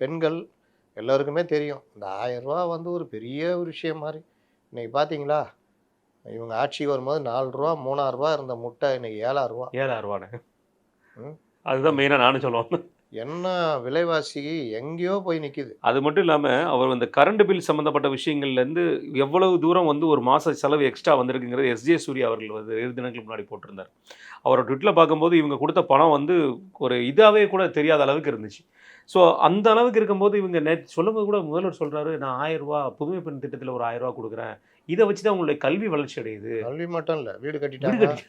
பெண்கள் எல்லோருக்குமே தெரியும். இந்த ரூ. 1000 வந்து ஒரு பெரிய ஒரு விஷயம் மாரி. இன்னைக்கு பார்த்தீங்களா? இவங்க ஆட்சிக்கு வரும்போது ரூ. 4 ரூ. 3000 இருந்த முட்டை இன்னைக்கு ரூ. 7000. ரூ. 7,000 ம். அதுதான் மெயினா நானும் சொல்ல வந்தேன். என்ன விலைவாசி எங்கேயோ போய் நிக்குது. அது மட்டும் இல்லாம, அவர் அந்த கரண்ட் பில் சம்மந்தப்பட்ட விஷயங்கள்லேருந்து எவ்வளவு தூரம் வந்து ஒரு மாச செலவு எக்ஸ்ட்ரா வந்திருக்குங்கிறது எஸ்.ஜே. சூர்யா அவர்கள் வந்து 2 தினங்களுக்கு முன்னாடி போட்டிருந்தார். அவரோட ட்விட்ல பார்க்கும்போது இவங்க குடுத்த பணம் வந்து ஒரு இதாவே கூட தெரியாத அளவுக்கு இருந்துச்சு. ஸோ அந்த அளவுக்கு இருக்கும்போது இவங்க நேத்து சொல்லும்போது கூட முதல்வர் சொல்றாரு, "நான் ரூ. 1000 புதுமை பெண் திட்டத்தில ஒரு ரூ. 1000 குடுக்குறேன். இத வச்சு தான் உங்களுடைய கல்வி வளர்ச்சி அடையுது." கல்வி மட்டும் இல்ல. வீடு வீடு கட்டிட்டாங்க. கட்டி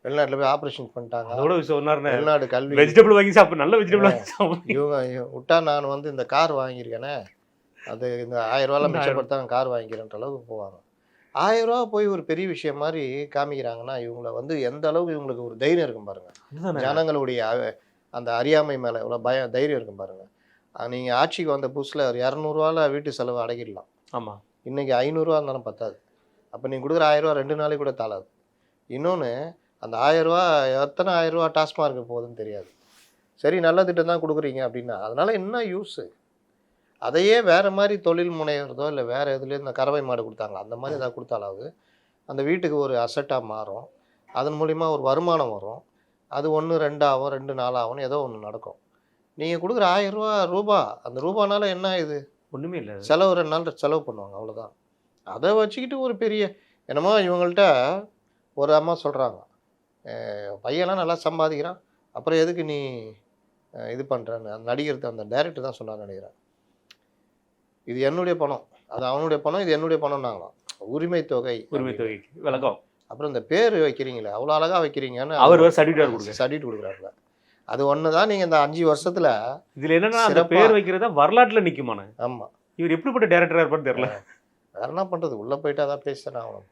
வெளிநாட்டுல போய் ஆப்ரேஷன் பண்ணிட்டாங்க. அதோட சொன்னாருண்ணே, வெளிநாடு கல்வி வெஜிடபிள் வாங்கி சாப்பிடு நல்ல வெஜிடபிள் வாங்கி சாப்பிடு. இவங்க விட்டா நான் வந்து இந்த கார் வாங்கியிருக்கேனே, அது இந்த ரூ. 1000 இந்த 1000 மிச்சப்படுத்தா கார் வாங்கிக்கிறேன்ற அளவுக்கு போவாங்க. ரூ. 1000 போய் ஒரு பெரிய விஷயம் மாரி காமிக்கிறாங்கன்னா, இவங்கள வந்து எந்த அளவுக்கு இவங்களுக்கு ஒரு தைரியம் இருக்கும் பாருங்க. அதுதானே. ஜனங்களுடைய அந்த அறியாமை மேல எவ்வளோ தைரியம் இருக்கும் பாருங்க. நீங்க ஆட்சிக்கு வந்த புதுசுல ஒரு ரூ. 200ல வீட்டு செலவு அடக்கிடலாம். ஆமா. இன்னைக்கு ரூ. 500 இருந்தாலும் பத்தாது. அப்ப நீங்க குடுக்குற ரூ. 1000 2 நாளைக்கு கூட தாளாது. இன்னொன்னு அந்த ரூ. 1000 எத்தன ரூ. 1000 டாஸ்மார்க்கு போகுதுன்னு தெரியாது. சரி நல்ல திட்டம் தான் குடுக்குறீங்க அப்படின்னா, அதனால என்ன யூஸு? அதையே வேற மாரி தொழில் முனைகிறதோ, இல்ல வேற எதுலயோ இந்த கறவை மாடு குடுத்தாங்களா, அந்த மாரி ஏதாவது குடுத்தாலாவது, அந்த வீட்டுக்கு ஒரு அசெட்டா மாறும். அதன் மூலியமா ஒரு வருமானம் வரும். அது 1, 2 ஆகும், 2, 4 ஆகும்னு ஏதோ ஒண்ணு நடக்கும். நீங்க குடுக்குற ரூ. 1000 அந்த ரூபானால என்ன ஆயுது? ஒண்ணுமே இல்ல. செலவு 2 நாள் செலவு பண்ணுவாங்க அவ்வளோதான். அத வச்சுக்கிட்டு ஒரு பெரிய என்னமோ இவங்கள்ட்ட ஒரு அம்மா சொல்றாங்க. பையன்லாம் நல்லா சம்பாதிக்கிறான். அப்புறம் எதுக்கு நீ இது பண்றன்னு? அந்த நடிகர் அந்த டைரக்டர் தான் சொன்னார்ன்னு நெனைக்கிறேன். இது என்னுடைய பணம். அது அவனுடைய பணம். இது என்னுடைய பணம்னாங்களாம். உரிமை தொகை உரிமை அப்படின்னு. தொகைக்கு விளக்கம். அப்புறம் இந்த பேரு வைக்கிறீங்களே, அவ்வளோ அழகா வைக்கிறீங்கன்னு அவர் வேற சர்டிஃபிகேட் குடுக்க. சர்டிஃபிகேட் குடுக்குறாருல. அது ஒண்ணு தான் நீங்க இந்த 5 வருஷத்துல இதுல என்னன்னா அந்த சிறப்பா பேர் வைக்கிறது தான் வரலாற்றுல நிக்குமாண்ணே. ஆமா. இவர் எப்படிப்பட்ட டைரக்டரா இருப்பார்ன்னு தெரியல. வேற என்ன பண்றது? உள்ள போயிட்டா தான் பேசி தானே ஆகணும்.